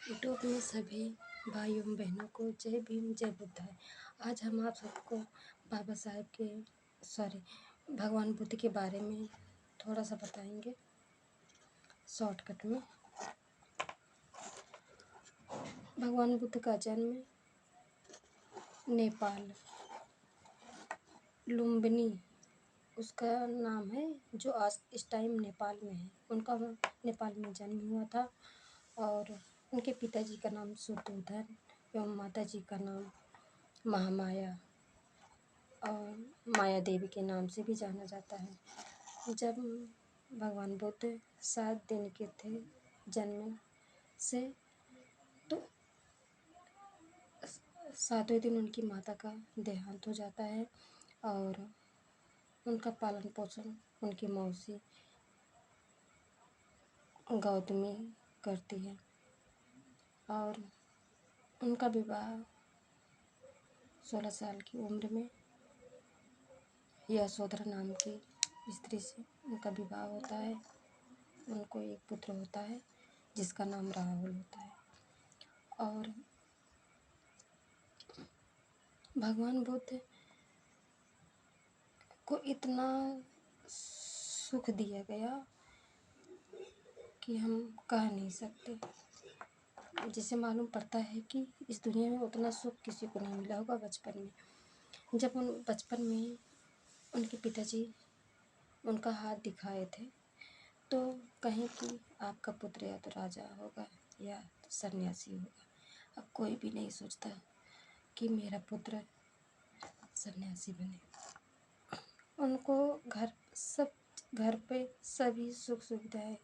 YouTube में सभी भाइयों बहनों को जय भीम जय बुद्ध। आज हम आप सबको बाबा साहेब के भगवान बुद्ध के बारे में थोड़ा सा बताएंगे शॉर्टकट में। भगवान बुद्ध का जन्म नेपाल लुम्बिनी उसका नाम है, जो आज इस टाइम नेपाल में है। उनका नेपाल में जन्म हुआ था और उनके पिताजी का नाम शुद्धोधन एवं माताजी का नाम महामाया और माया देवी के नाम से भी जाना जाता है। जब भगवान बुद्ध 7 दिन के थे जन्म से, तो 7वें दिन उनकी माता का देहांत हो जाता है और उनका पालन पोषण उनकी मौसी गौतमी करती है और उनका विवाह 16 साल की उम्र में यशोधरा नाम की स्त्री से उनका विवाह होता है। उनको एक पुत्र होता है जिसका नाम राहुल होता है। और भगवान बुद्ध को इतना सुख दिया गया कि हम कह नहीं सकते। जिसे मालूम पड़ता है कि इस दुनिया में उतना सुख किसी को नहीं मिला होगा बचपन में। जब उन बचपन में उनके पिताजी उनका हाथ दिखाए थे, तो कहें कि आपका पुत्र या तो राजा होगा या तो सन्यासी होगा। अब कोई भी नहीं सोचता कि मेरा पुत्र सन्यासी बने। उनको घर पे सभी सुख सुविधाएं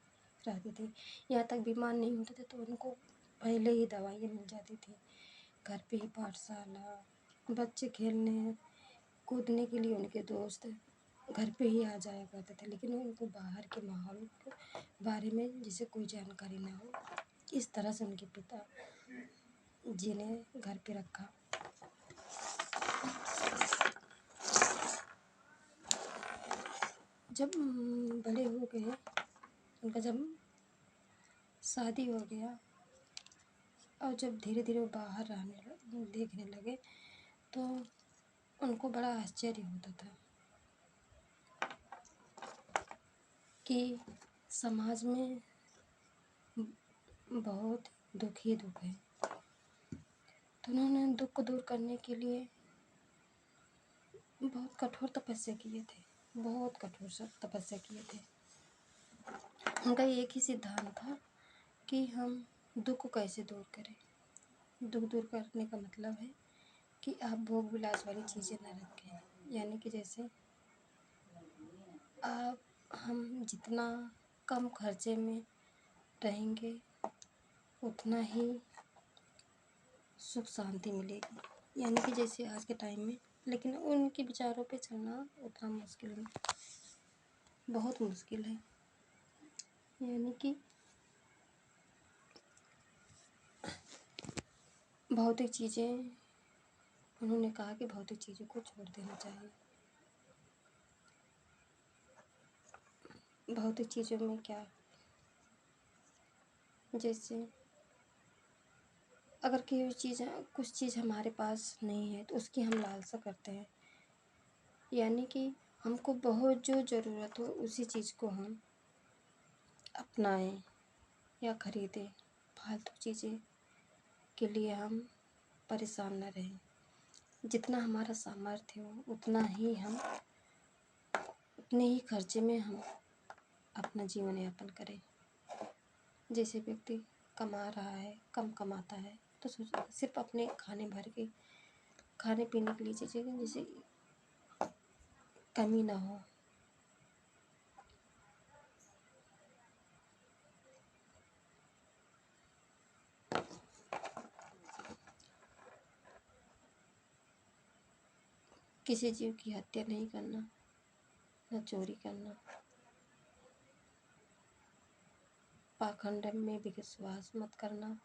रहती थी। यहाँ तक बीमार नहीं होते थे तो उनको पहले ही दवाइयाँ मिल जाती थी। घर पे ही पाठशाला, बच्चे खेलने कूदने के लिए उनके दोस्त घर पे ही आ जाया करते थे, लेकिन उनको बाहर के माहौल के बारे में जिसे कोई जानकारी ना हो। इस तरह से उनके पिता जी ने घर पे रखा। जब बड़े हो गए, उनका जब शादी हो गया और जब धीरे धीरे वो बाहर देखने लगे, तो उनको बड़ा आश्चर्य होता था कि समाज में बहुत दुख ही दुख है। तो उन्होंने दुख को दूर करने के लिए बहुत कठोर तपस्या किए थे, बहुत कठोर तपस्या किए थे। उनका एक ही सिद्धांत था कि हम दुख को कैसे दूर करें। दुख दूर करने का मतलब है कि आप भोग विलास वाली चीज़ें न रखें। यानी कि जैसे हम जितना कम खर्चे में रहेंगे उतना ही सुख शांति मिलेगी। यानी कि जैसे आज के टाइम में, लेकिन उनके विचारों पे चलना उतना मुश्किल है, बहुत मुश्किल है। यानी कि भौतिक चीज़ें, उन्होंने कहा कि भौतिक चीज़ों को छोड़ देना चाहिए। भौतिक चीज़ों में क्या, जैसे अगर कुछ चीज़ हमारे पास नहीं है तो उसकी हम लालसा करते हैं। यानी कि हमको बहुत जो ज़रूरत हो उसी चीज़ को हम अपनाएं या ख़रीदें। फालतू चीज़ें के लिए हम परेशान न रहें। जितना हमारा सामर्थ्य हो उतना ही हम उतने ही खर्चे में हम अपना जीवन यापन करें। जैसे व्यक्ति कमा रहा है, कम कमाता है, तो सिर्फ अपने खाने पीने के लिए चीज़ें जैसे कमी ना हो। किसी जीव की हत्या नहीं करना, न चोरी करना, पाखंड में विश्वास मत करना,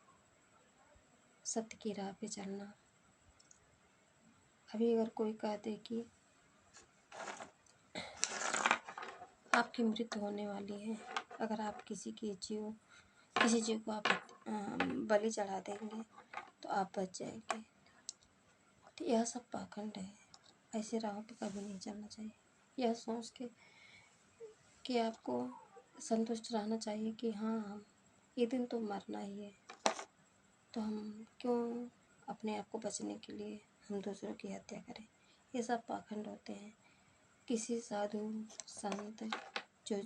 सत्य की राह पे चलना। अभी अगर कोई कह दे कि आपकी मृत्यु होने वाली है, अगर आप किसी जीव को आप बलि चढ़ा देंगे तो आप बच जाएंगे। तो यह सब पाखंड है, ऐसे राहों पे कभी नहीं चलना चाहिए। यह सोच के कि आपको संतुष्ट रहना चाहिए कि हाँ हम एक दिन तो मरना ही है, तो हम क्यों अपने आप को बचने के लिए हम दूसरों की हत्या करें। ये सब पाखंड होते हैं। किसी साधु संत जो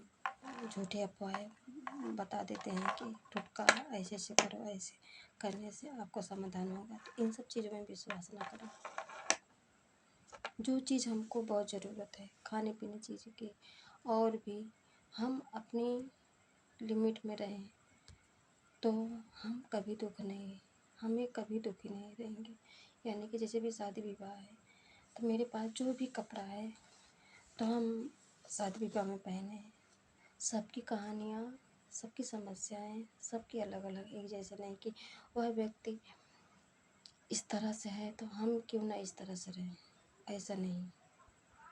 झूठे अफवाहें बता देते हैं कि टुटका ऐसे ऐसे करो, ऐसे करने से आपको समाधान होगा, तो इन सब चीज़ों में विश्वास ना करें। जो चीज़ हमको बहुत ज़रूरत है खाने पीने चीज़ की, और भी हम अपनी लिमिट में रहें तो हम कभी हमें कभी दुखी नहीं रहेंगे। यानी कि जैसे भी शादी विवाह है तो मेरे पास जो भी कपड़ा है तो हम शादी विवाह में पहने। सबकी कहानियाँ, सबकी समस्याएं, सबकी अलग अलग, एक जैसे नहीं कि वह व्यक्ति इस तरह से है तो हम क्यों ना इस तरह से रहें, ऐसा नहीं।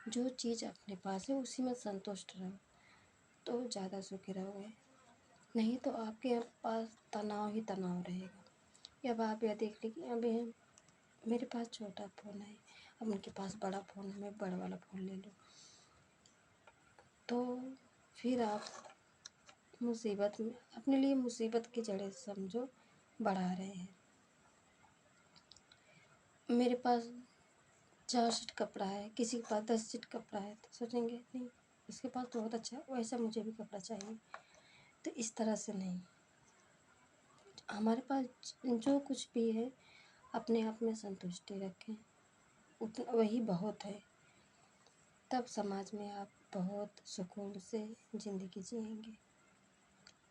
जो चीज़ अपने पास है उसी में संतुष्ट रहो तो ज़्यादा सुखी रहोगे, नहीं तो आपके पास तनाव ही तनाव रहेगा। अब आप यह देख लीजिए, अभी मेरे पास छोटा फ़ोन है, अब उनके पास बड़ा फ़ोन है, मैं बड़ा वाला फ़ोन ले लूँ तो फिर आप मुसीबत में अपने लिए मुसीबत की जड़ें समझो बढ़ा रहे हैं। मेरे पास 4 सेट कपड़ा है, किसी के पास 10 सेट कपड़ा है तो सोचेंगे नहीं उसके पास तो बहुत अच्छा है, वैसा मुझे भी कपड़ा चाहिए। तो इस तरह से नहीं, हमारे पास जो कुछ भी है अपने आप में संतुष्टि रखें, उतना वही बहुत है। तब समाज में आप बहुत सुकून से ज़िंदगी जिएंगे।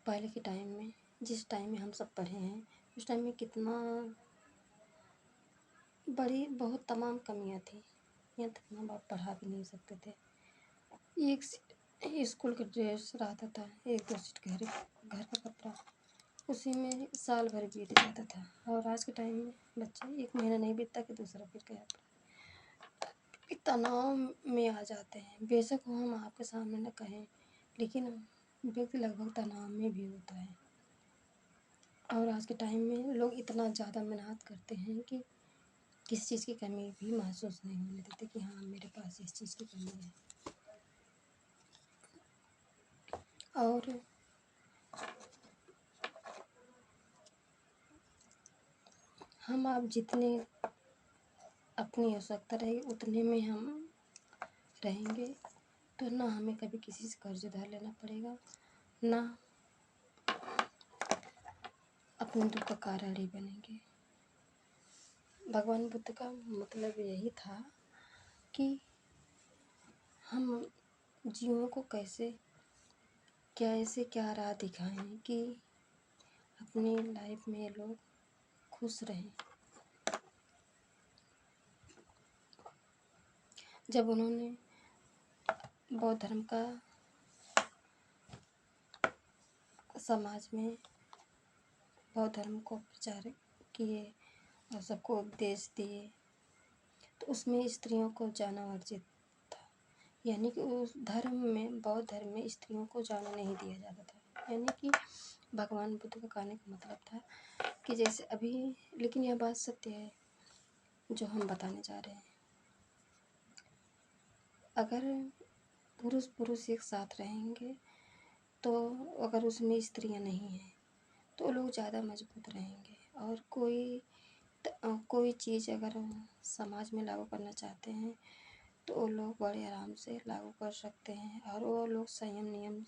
पहले के टाइम में, जिस टाइम में हम सब पढ़े हैं, उस टाइम में कितना बहुत तमाम कमियां थी, यहाँ तक माँ बाप पढ़ा भी नहीं सकते थे। एक स्कूल का ड्रेस रहता था, एक दो सीट घर का कपड़ा, उसी में साल भर बीत जाता था। और आज के टाइम में बच्चे एक महीना नहीं बीतता कि दूसरा फिर गया, तनाव में आ जाते हैं। बेशक वो हम आपके सामने न कहें, लेकिन व्यक्ति लगभग तनाव में भी होता है। और आज के टाइम में लोग इतना ज़्यादा मेहनत करते हैं कि किसी चीज़ की कमी भी महसूस नहीं होने देते कि हाँ मेरे पास इस चीज़ की कमी है। और हम आप जितने अपनी आवश्यकता रहेगी उतने में हम रहेंगे, तो ना हमें कभी किसी से कर्ज उधार लेना पड़ेगा, ना अपने दुख का कारण ही बनेंगे। भगवान बुद्ध का मतलब यही था कि हम जीवों को क्या राह दिखाएं कि अपनी लाइफ में ये लोग खुश रहें। जब उन्होंने बौद्ध धर्म का समाज में बौद्ध धर्म को प्रचार किए और सबको उपदेश दिए तो उसमें स्त्रियों को जाना वर्जित था। यानी कि उस धर्म में, बौद्ध धर्म में स्त्रियों को जाना नहीं दिया जाता था। यानी कि भगवान बुद्ध का कहने का मतलब था कि जैसे अभी, लेकिन यह बात सत्य है जो हम बताने जा रहे हैं। अगर पुरुष एक साथ रहेंगे तो अगर उसमें स्त्रियां नहीं हैं तो लोग ज़्यादा मजबूत रहेंगे। और कोई चीज़ अगर समाज में लागू करना चाहते हैं तो वो लोग बड़े आराम से लागू कर सकते हैं और वो लोग संयम नियम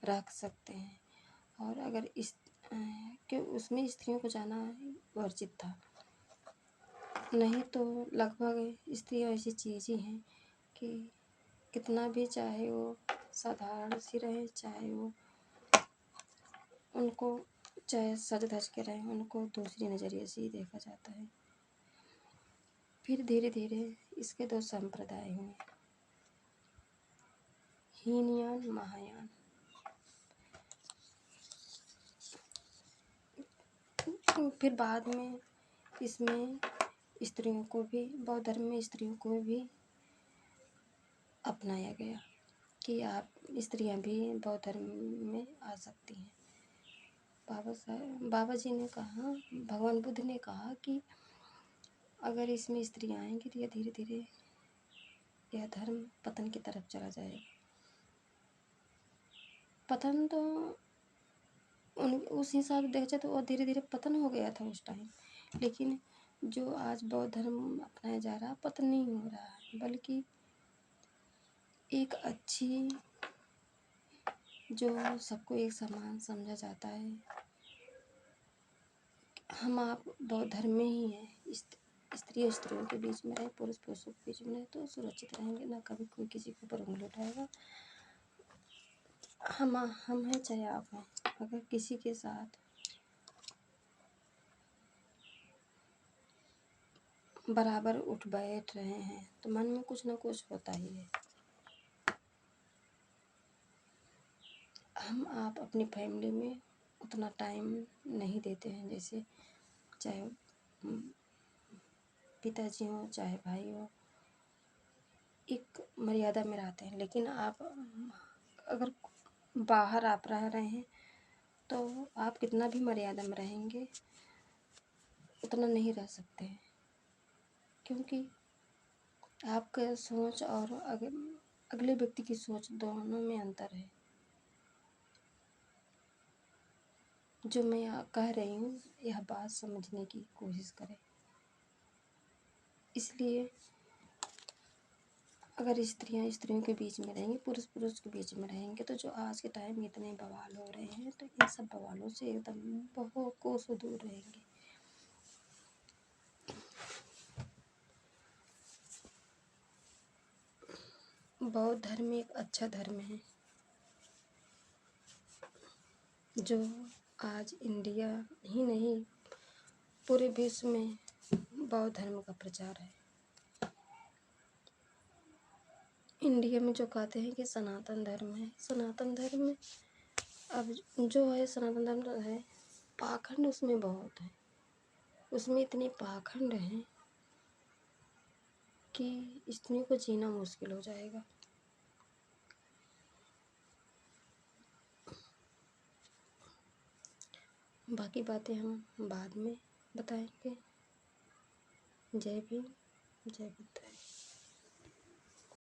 रख सकते हैं। और अगर कि उसमें स्त्रियों को जाना वर्जित था, नहीं तो लगभग स्त्रियाँ ऐसी चीज़ ही हैं कि कितना भी चाहे वो साधारण सी रहे, चाहे वो उनको चाहे सज धज के रहें, उनको दूसरी नज़रिए से ही देखा जाता है। फिर धीरे धीरे इसके 2 संप्रदाय हुए, हीनयान महायान। फिर बाद में इसमें स्त्रियों को भी, बौद्ध धर्म में स्त्रियों को भी अपनाया गया कि आप स्त्रियां भी बौद्ध धर्म में आ सकती हैं। बाबा जी ने कहा, भगवान बुद्ध ने कहा कि अगर इसमें स्त्रियाँ आएंगी तो यह धीरे धीरे यह धर्म पतन की तरफ चला जाएगा। पतन तो उस हिसाब से देखा जाए तो वो धीरे धीरे पतन हो गया था उस टाइम, लेकिन जो आज बौद्ध धर्म अपनाया जा रहा है पतन नहीं हो रहा है, बल्कि एक अच्छी, जो सबको एक समान समझा जाता है। हम आप बौद्ध धर्म में ही हैं, स्त्री और स्त्रियों के बीच में रहे, पुरुष पुरुषों के बीच में रहे तो सुरक्षित रहेंगे, ना कभी कोई किसी के ऊपर उंगली उठाएगा। हम हैं चाहे आप हैं, अगर किसी के साथ बराबर उठ बैठ रहे हैं तो मन में कुछ ना कुछ होता ही है। हम आप अपनी फैमिली में उतना टाइम नहीं देते हैं, जैसे चाहे पिताजी हो चाहे भाई हो, एक मर्यादा में रहते हैं। लेकिन आप अगर बाहर आप रह रहे हैं तो आप कितना भी मर्यादा में रहेंगे उतना नहीं रह सकते हैं, क्योंकि आपका सोच और अगले व्यक्ति की सोच दोनों में अंतर है। जो मैं कह रही हूँ यह बात समझने की कोशिश करें। इसलिए अगर स्त्रियाँ स्त्रियों के बीच में रहेंगी, पुरुष पुरुष के बीच में रहेंगे, तो जो आज के टाइम में इतने बवाल हो रहे हैं तो इन सब बवालों से एकदम बहुत कोसों दूर रहेंगे। बौद्ध धर्म एक अच्छा धर्म है जो आज इंडिया ही नहीं पूरे विश्व में बौद्ध धर्म का प्रचार है। इंडिया में जो कहते हैं कि सनातन धर्म है, सनातन धर्म में अब जो है सनातन धर्म है, पाखंड उसमें बहुत है, उसमें इतने पाखंड हैं कि स्त्रियों को जीना मुश्किल हो जाएगा। बाकी बातें हम बाद में बताएंगे। जय भीम, जय बुद्ध।